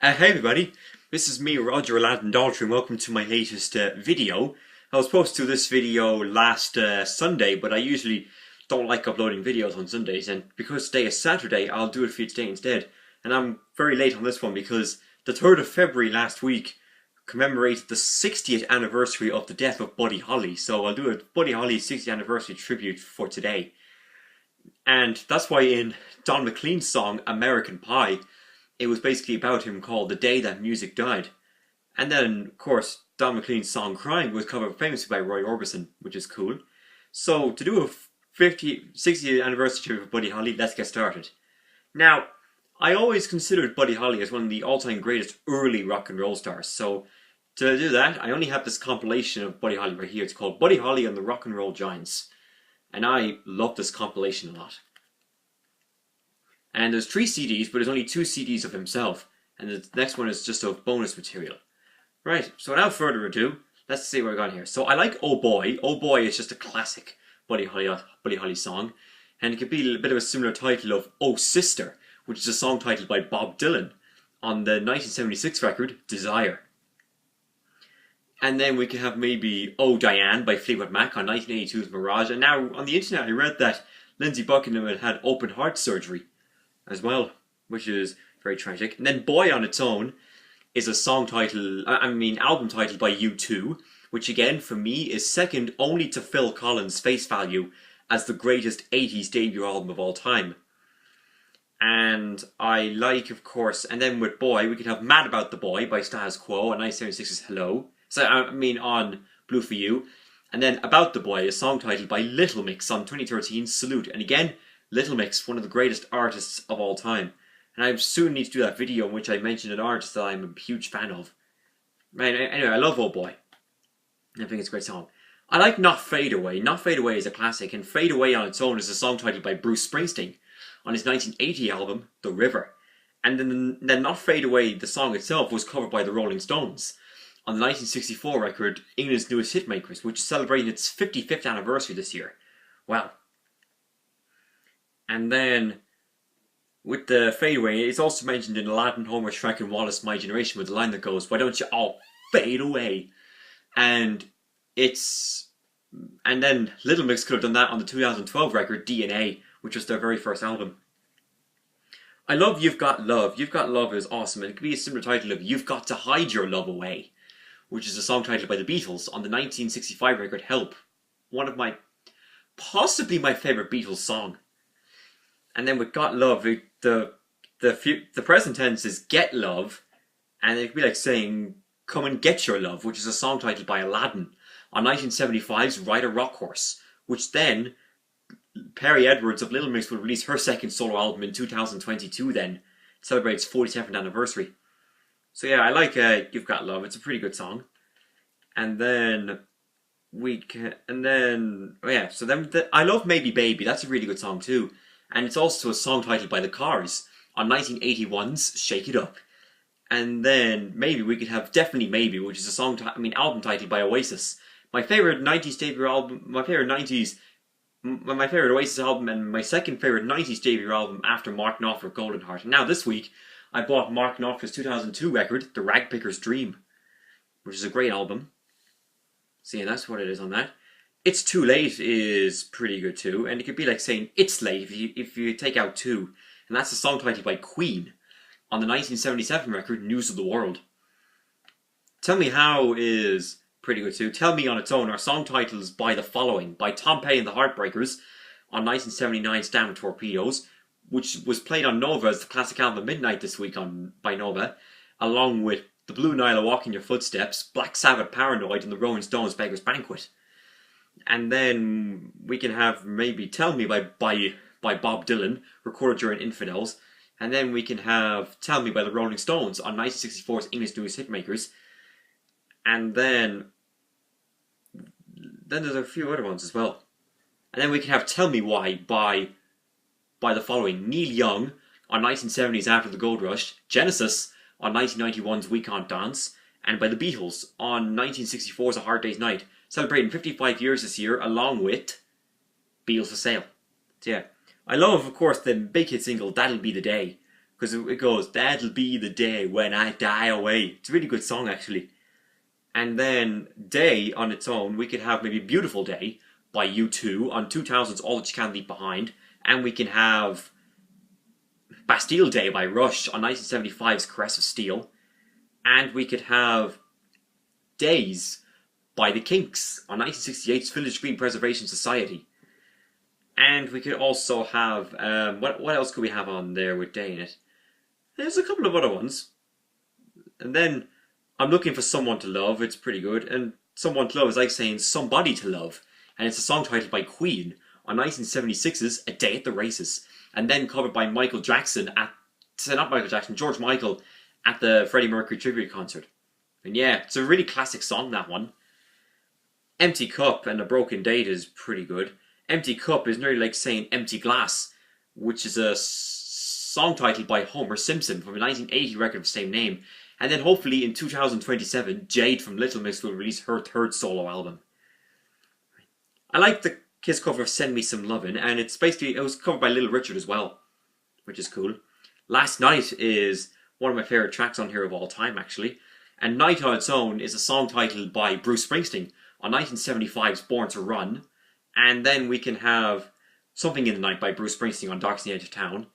Hey everybody, this is me, Roger Aladdin Daltrey, and welcome to my latest video. I was supposed to do this video last Sunday, but I usually don't like uploading videos on Sundays, and because today is Saturday, I'll do it for you today instead. And I'm very late on this one because the 3rd of February last week commemorated the 60th anniversary of the death of Buddy Holly, so I'll do a Buddy Holly 60th anniversary tribute for today. And that's why in Don McLean's song, American Pie, it was basically about him called The Day That Music Died. And then, of course, Don McLean's song Crying was covered famously by Roy Orbison, which is cool. So, to do a 60th anniversary of Buddy Holly, let's get started. Now, I always considered Buddy Holly as one of the all-time greatest early rock and roll stars. So, to do that, I only have this compilation of Buddy Holly right here. It's called Buddy Holly and the Rock and Roll Giants. And I love this compilation a lot. And there's 3 CDs, but there's only 2 CDs of himself. And the next one is just of bonus material. Right, so without further ado, let's see what we got here. So I like Oh Boy. Oh Boy is just a classic Buddy Holly song. And it could be a bit of a similar title of Oh Sister, which is a song titled by Bob Dylan on the 1976 record, Desire. And then we could have maybe Oh Diane by Fleetwood Mac on 1982's Mirage. And now on the internet I read that Lindsey Buckingham had open heart surgery as well, which is very tragic. And then Boy on its own is a album title by U2, which again for me is second only to Phil Collins' Face Value as the greatest 80s debut album of all time. And I like, of course, and then with Boy we could have Mad About the Boy by Status Quo on 1976's Hello. On Blue For You. And then About the Boy, a song titled by Little Mix on 2013's Salute. And again, Little Mix, one of the greatest artists of all time. And I soon need to do that video in which I mention an artist that I'm a huge fan of. Anyway, I love Oh Boy. I think it's a great song. I like Not Fade Away. Not Fade Away is a classic, and Fade Away on its own is a song titled by Bruce Springsteen on his 1980 album, The River. And then Not Fade Away, the song itself, was covered by the Rolling Stones on the 1964 record, England's Newest Hitmakers, which is celebrating its 55th anniversary this year. Wow. And then, with the Fade Away, it's also mentioned in Aladdin, Homer, Shrek, and Wallace, My Generation, with the line that goes, "Why don't you all fade away?" And then Little Mix could have done that on the 2012 record, DNA, which was their very first album. I love You've Got Love. You've Got Love is awesome, and it could be a similar title of You've Got to Hide Your Love Away, which is a song titled by the Beatles on the 1965 record, Help. Possibly my favourite Beatles song. And then with Got Love, the present tense is get love, and it could be like saying come and get your love, which is a song titled by Aladdin on 1975's Ride a Rock Horse, which then Perry Edwards of Little Mix would release her second solo album in 2022 then, celebrate its 47th anniversary. So yeah, I like You've Got Love, it's a pretty good song. And then I love Maybe Baby, that's a really good song too. And it's also a song titled by The Cars on 1981's Shake It Up. And then maybe we could have Definitely Maybe, which is a album titled by Oasis. My favorite 90s debut album, my favorite Oasis album, and my second favorite 90s debut album after Mark Knopfler, Golden Heart. And now this week, I bought Mark Knopfler's 2002 record, The Ragpicker's Dream, which is a great album. See, and that's what it is on that. It's Too Late is pretty good too, and it could be like saying It's Late if you take out 2. And that's a song titled by Queen on the 1977 record, News of the World. Tell Me How is pretty good too. Tell Me on its own are song titles by The Following, by Tom Petty and the Heartbreakers on 1979's Damn Torpedoes, which was played on Nova as the classic album Midnight this week by Nova, along with The Blue Nile, A Walk in Your Footsteps, Black Sabbath, Paranoid, and the Rolling Stones' Beggar's Banquet. And then we can have maybe Tell Me by Bob Dylan, recorded during Infidels. And then we can have Tell Me by the Rolling Stones on 1964's English Newest Hitmakers. And then there's a few other ones as well. And then we can have Tell Me Why by The Following, Neil Young on 1970's After the Gold Rush, Genesis on 1991's We Can't Dance, and by the Beatles on 1964's A Hard Day's Night, celebrating 55 years this year, along with Beatles for Sale. So yeah, I love, of course, the big hit single That'll Be the Day because it goes, "That'll be the day when I die away." It's a really good song, actually. And then Day on its own, we could have maybe Beautiful Day by U2 on 2000's All That You Can't Leave Behind. And we can have Bastille Day by Rush on 1975's Caress of Steel. And we could have Days by The Kinks on 1968's Village Green Preservation Society. And we could also have, what else could we have on there with Day in it? There's a couple of other ones. And then I'm Looking for Someone to Love, it's pretty good. And Someone to Love is like saying Somebody to Love. And it's a song titled by Queen on 1976's A Day at the Races. And then covered by Michael Jackson George Michael at the Freddie Mercury tribute concert. And yeah, it's a really classic song, that one. Empty Cup and A Broken Date is pretty good. Empty Cup is nearly like saying Empty Glass, which is a song titled by Homer Simpson from a 1980 record of the same name. And then hopefully in 2027, Jade from Little Mix will release her third solo album. I like the Kiss cover of Send Me Some Lovin', and it was covered by Little Richard as well, which is cool. Last Night is one of my favourite tracks on here of all time, actually. And Night on its own is a song titled by Bruce Springsteen on 1975's Born to Run. And then we can have Something in the Night by Bruce Springsteen on Dark Side Edge of Town.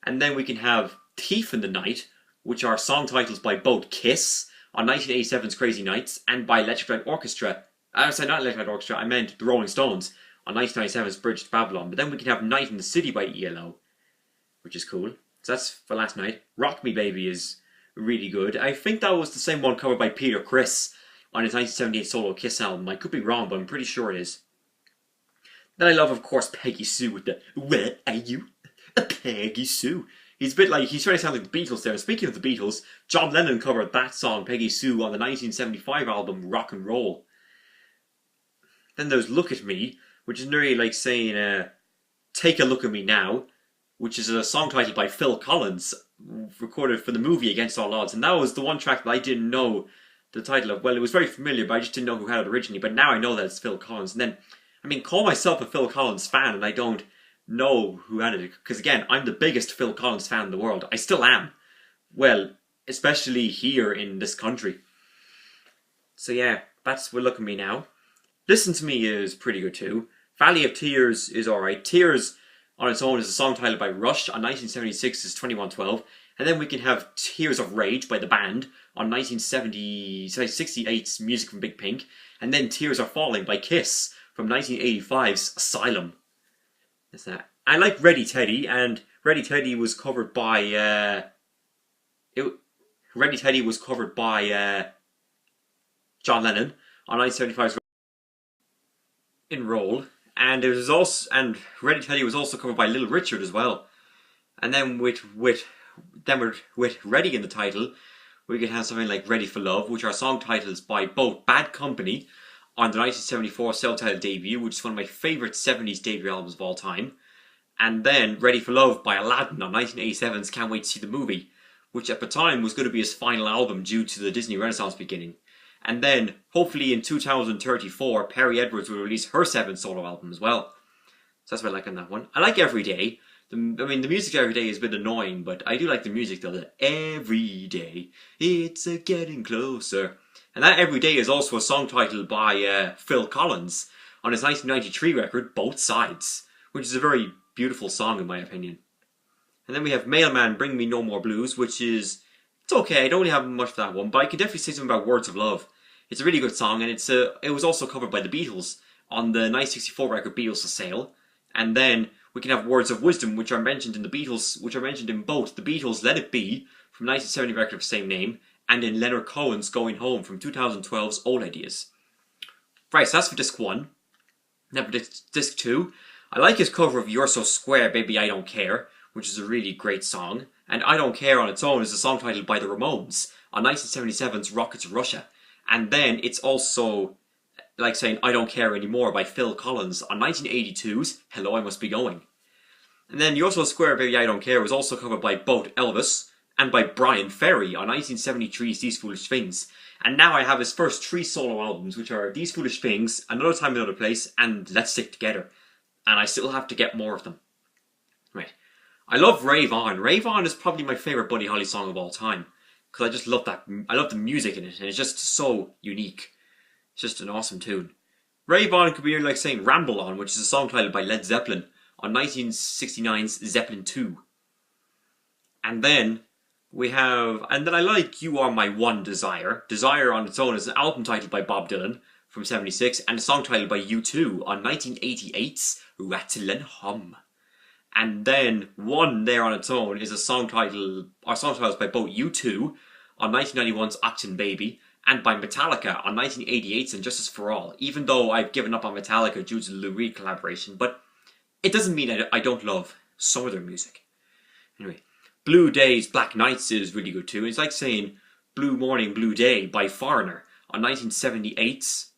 And then we can have Thief in the Night, which are song titles by both Kiss on 1987's Crazy Nights and by Electric Light Orchestra. Sorry, not Electric Light Orchestra, I meant the Rolling Stones on 1997's Bridge to Babylon. But then we can have Night in the City by ELO, which is cool. So that's for Last Night. Rock Me Baby is really good. I think that was the same one covered by Peter Criss on his 1978 solo Kiss album. I could be wrong, but I'm pretty sure it is. Then I love, of course, Peggy Sue with the "Where are you, Peggy Sue?" He's a bit like, he's trying to sound like the Beatles there. Speaking of the Beatles, John Lennon covered that song, Peggy Sue, on the 1975 album Rock and Roll. Then there's Look at Me, which is nearly like saying Take a Look at Me Now, which is a song titled by Phil Collins, recorded for the movie Against All Odds. And that was the one track that I didn't know the title of. Well, it was very familiar, but I just didn't know who had it originally. But now I know that it's Phil Collins. And then, I mean, call myself a Phil Collins fan, and I don't know who had it. Because again, I'm the biggest Phil Collins fan in the world. I still am. Well, especially here in this country. So yeah, that's Look at Me Now. Listen to Me is pretty good too. Valley of Tears is alright. Tears on its own is a song titled by Rush on 1976's 2112. And then we can have Tears of Rage by The Band on 1968's Music from Big Pink. And then Tears Are Falling by Kiss from 1985's Asylum. That's that. I like Ready Teddy, and Ready Teddy was covered by John Lennon on 1975's In Roll. And Ready Teddy was also covered by Little Richard as well. And then with Ready in the title, we could have something like Ready for Love, which are song titles by both Bad Company on the 1974 self-titled debut, which is one of my favourite 70s debut albums of all time. And then Ready for Love by Aladdin on 1987's Can't Wait to See the Movie, which at the time was going to be his final album due to the Disney Renaissance beginning. And then, hopefully in 2034, Perry Edwards will release her 7th solo album as well. So that's what I like on that one. I like Every Day. The music Every Day is a bit annoying, but I do like the music though. The Every Day, it's a getting closer. And that Every Day is also a song titled by Phil Collins on his 1993 record, Both Sides, which is a very beautiful song in my opinion. And then we have Mailman, Bring Me No More Blues, which is, it's okay, I don't really have much for that one, but I can definitely say something about Words of Love. It's a really good song, and it was also covered by the Beatles on the 1964 record Beatles for Sale. And then we can have Words of Wisdom, which are mentioned in both the Beatles' Let It Be from 1970 record of the same name, and in Leonard Cohen's Going Home from 2012's Old Ideas. Right, so that's for disc 1. Now for disc 2, I like his cover of You're So Square, Baby I Don't Care, which is a really great song. And I Don't Care on its own is a song titled by the Ramones on 1977's Rockets of Russia. And then it's also like saying I Don't Care Anymore by Phil Collins on 1982's Hello I Must Be Going. And then You're So Square Baby I Don't Care was also covered by both Elvis and by Brian Ferry on 1973's These Foolish Things. And now I have his first 3 solo albums, which are These Foolish Things, Another Time Another Place, and Let's Stick Together. And I still have to get more of them. Right. I love Rave On. Rave On is probably my favourite Buddy Holly song of all time. Because I just love that. I love the music in it, and it's just so unique. It's just an awesome tune. Rave On could be like saying Ramble On, which is a song titled by Led Zeppelin on 1969's Zeppelin 2. And then I like You Are My One Desire. Desire on its own is an album titled by Bob Dylan from 76 and a song titled by U2 on 1988's Rattle and Hum. And then One there on its own is a song title, or song titles by both U2 on 1991's Achtung Baby and by Metallica on 1988's And Justice for All, even though I've given up on Metallica due to the Lou Reed collaboration, but it doesn't mean I don't love some of their music. Anyway, Blue Days, Black Nights is really good too. It's like saying Blue Morning, Blue Day by Foreigner on 1978's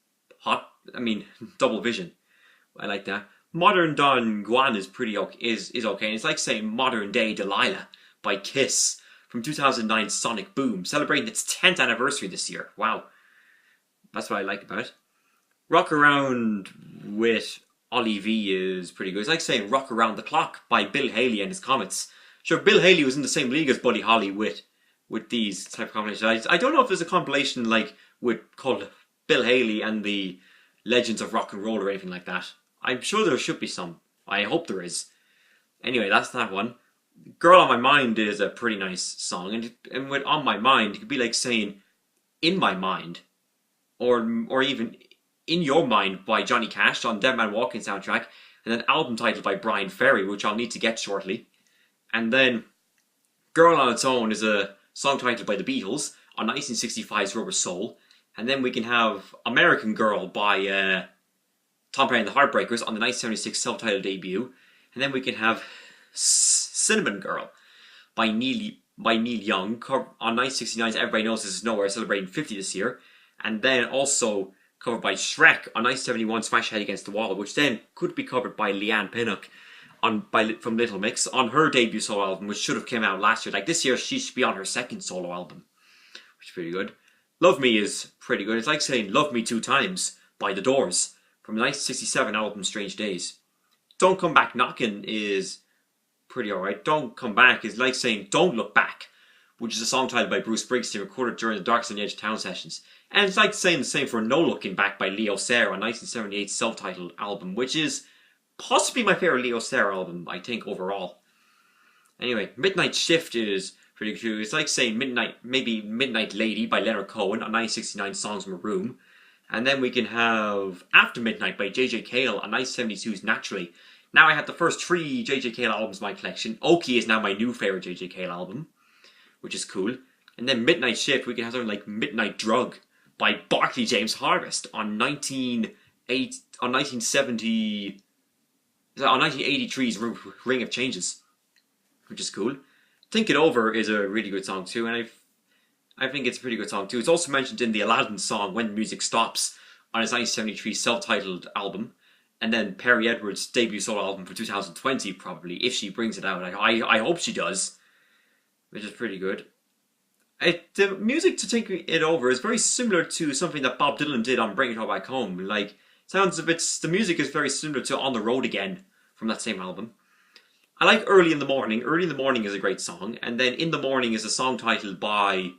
Double Vision. I like that. Modern Don Juan is is okay. And it's like saying Modern Day Delilah by Kiss from 2009's Sonic Boom, celebrating its 10th anniversary this year. Wow. That's what I like about it. Rock Around with Ollie V is pretty good. It's like saying Rock Around the Clock by Bill Haley and his Comets. Sure, Bill Haley was in the same league as Buddy Holly with these type of compilations. I don't know if there's a compilation called Bill Haley and the Legends of Rock and Roll or anything like that. I'm sure there should be some. I hope there is. Anyway, that's that one. Girl on My Mind is a pretty nice song, and with On My Mind, it could be like saying In My Mind, or even In Your Mind by Johnny Cash on Dead Man Walking soundtrack, and an album titled by Brian Ferry, which I'll need to get shortly. And then Girl on Its Own is a song titled by the Beatles on 1965's Rubber Soul, and then we can have American Girl by Tom Petty and the Heartbreakers on the 1976 self-titled debut, and then we can have Cinnamon Girl by Neil Young on 1969's Everybody Knows This Is Nowhere, celebrating 50 this year, and then also covered by Shrek on 1971's Smash Head Against the Wall, which then could be covered by Leanne Pinnock from Little Mix on her debut solo album, which should have came out last year. Like this year, she should be on her second solo album, which is pretty good. Love Me is pretty good. It's like saying Love Me Two Times by The Doors from the 1967 album Strange Days. Don't Come Back Knockin' is pretty alright. Don't Come Back is like saying Don't Look Back, which is a song titled by Bruce Springsteen recorded during the Darkest on the Edge of Town sessions. And it's like saying the same for No Looking Back by Leo Sayer on 1978's self-titled album, which is possibly my favourite Leo Sayer album, I think, overall. Anyway, Midnight Shift is pretty good. It's like saying Midnight Lady by Leonard Cohen on 1969 Songs from a Room. And then we can have After Midnight by J.J. Cale on 1972's Naturally. Now I have the first 3 J.J. Cale albums in my collection. Oki is now my new favourite J.J. Cale album, which is cool. And then Midnight Shift, we can have something like Midnight Drug by Barclay James Harvest on 1983's Ring of Changes, which is cool. Think It Over is a really good song too, and I think it's a pretty good song too. It's also mentioned in the Aladdin song When the Music Stops on his 1973 self-titled album, and then Perry Edwards' debut solo album for 2020 probably, if she brings it out. I hope she does, which is pretty good. The music to Think It Over is very similar to something that Bob Dylan did on Bring It All Back Home. The music is very similar to On the Road Again from that same album. I like Early in the Morning. Early in the Morning is a great song, and then In the Morning is a song titled by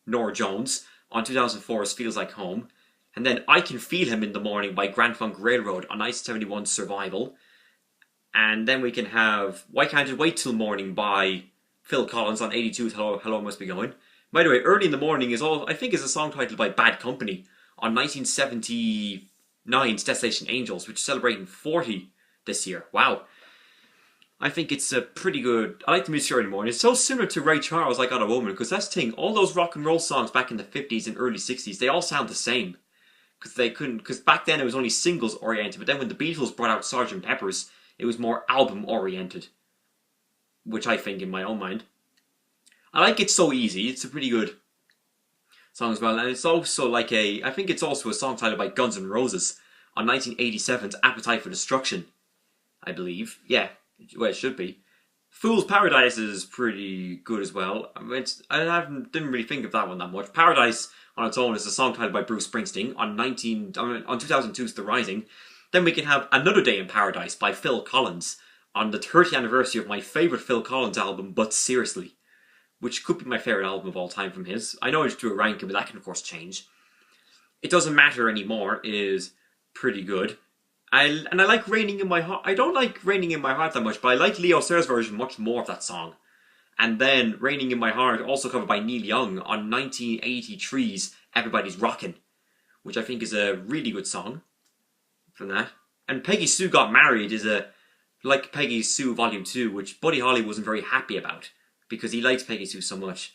Norah Jones on 2004's Feels Like Home, and then I Can Feel Him in the Morning by Grand Funk Railroad on 1971's Survival, and then we can have Why Can't It Wait Till Morning by Phil Collins on 82's Hello Must Be Going. By the way, Early in the Morning is a song titled by Bad Company on 1979's Destination Angels, which is celebrating 40 this year. Wow. I think it's a pretty good. I like the music Early Morning. It's so similar to Ray Charles, I Got a Woman, because that's the thing. All those rock and roll songs back in the 50s and early 60s, they all sound the same. Because back then it was only singles oriented, but then when the Beatles brought out Sgt. Pepper's, it was more album oriented. Which I think in my own mind. I like It's So Easy. It's a pretty good song as well. And it's also I think it's also a song titled by Guns N' Roses on 1987's Appetite for Destruction, I believe. Yeah. Well, it should be. Fool's Paradise is pretty good as well. Didn't really think of that one that much. Paradise on its own is a song titled by Bruce Springsteen on 2002's The Rising. Then we can have Another Day in Paradise by Phil Collins on the 30th anniversary of my favourite Phil Collins album, But Seriously, which could be my favourite album of all time from his. I know I just do a ranking, but that can of course change. It Doesn't Matter Anymore is pretty good. I like Raining in My Heart. I don't like Raining in My Heart that much, but I like Leo Sayers' version much more of that song. And then Raining in My Heart, also covered by Neil Young on 1983's Everybody's Rockin', which I think is a really good song from that. And Peggy Sue Got Married is like Peggy Sue Volume 2, which Buddy Holly wasn't very happy about because he likes Peggy Sue so much.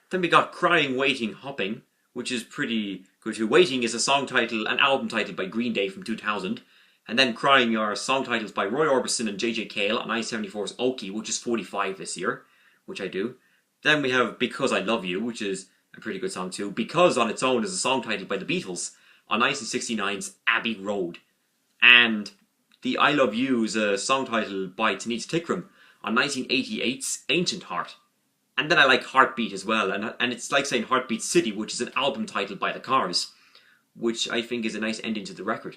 Then we got Crying, Waiting, Hopping, which is pretty good too. Waiting is a song title, an album title by Green Day from 2000. And then Crying are song titles by Roy Orbison and JJ Cale on I-74's Okie, which is 45 this year, which I do. Then we have Because I Love You, which is a pretty good song too. Because on its own is a song title by the Beatles on 1969's Abbey Road. And the I Love You is a song title by Tanita Tikram on 1988's Ancient Heart. And then I like Heartbeat as well, and it's like saying Heartbeat City, which is an album title by The Cars, which I think is a nice ending to the record.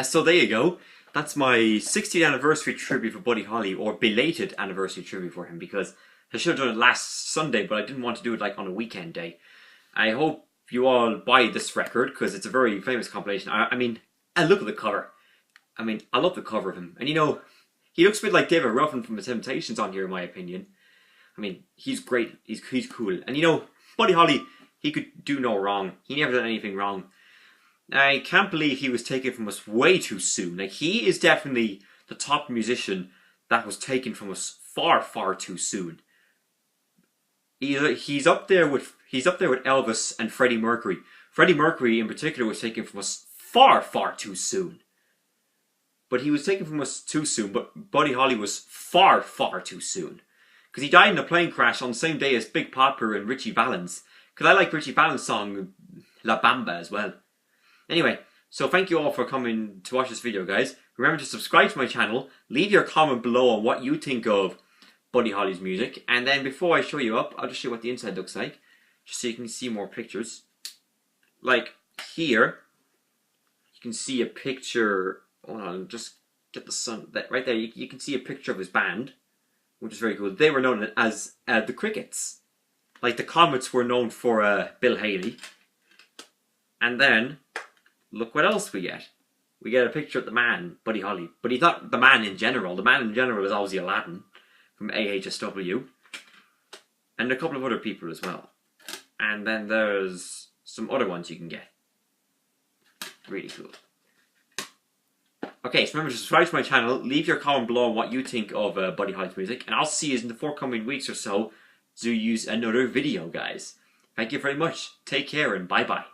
So there you go. That's my 60th anniversary tribute for Buddy Holly, or belated anniversary tribute for him, because I should have done it last Sunday, but I didn't want to do it like on a weekend day. I hope you all buy this record, because it's a very famous compilation. I mean, and look at the cover. I mean, I love the cover of him. And you know, he looks a bit like David Ruffin from The Temptations on here, in my opinion. I mean, he's great. He's cool. And you know, Buddy Holly, he could do no wrong. He never done anything wrong. I can't believe he was taken from us way too soon. Like, he is definitely the top musician that was taken from us far, far too soon. He's up there with Elvis and Freddie Mercury. Freddie Mercury in particular was taken from us far, far too soon. But he was taken from us too soon, but Buddy Holly was far, far too soon. Because he died in a plane crash on the same day as Big Popper and Richie Valens. Because I like Richie Valens' song La Bamba as well. Anyway, so thank you all for coming to watch this video, guys. Remember to subscribe to my channel, leave your comment below on what you think of Buddy Holly's music, and then before I show you up, I'll just show you what the inside looks like, just so you can see more pictures. Like here, you can see a picture, hold on, just get the sun, right there, you can see a picture of his band, which is very cool. They were known as the Crickets. Like the Comets were known for Bill Haley. And then, look what else we get. We get a picture of the man, Buddy Holly. But he's not the man in general. The man in general is obviously Aladdin from AHSW. And a couple of other people as well. And then there's some other ones you can get. Really cool. Okay, so remember to subscribe to my channel. Leave your comment below on what you think of Buddy Holly's music. And I'll see you in the forthcoming weeks or so to use another video, guys. Thank you very much. Take care and bye-bye.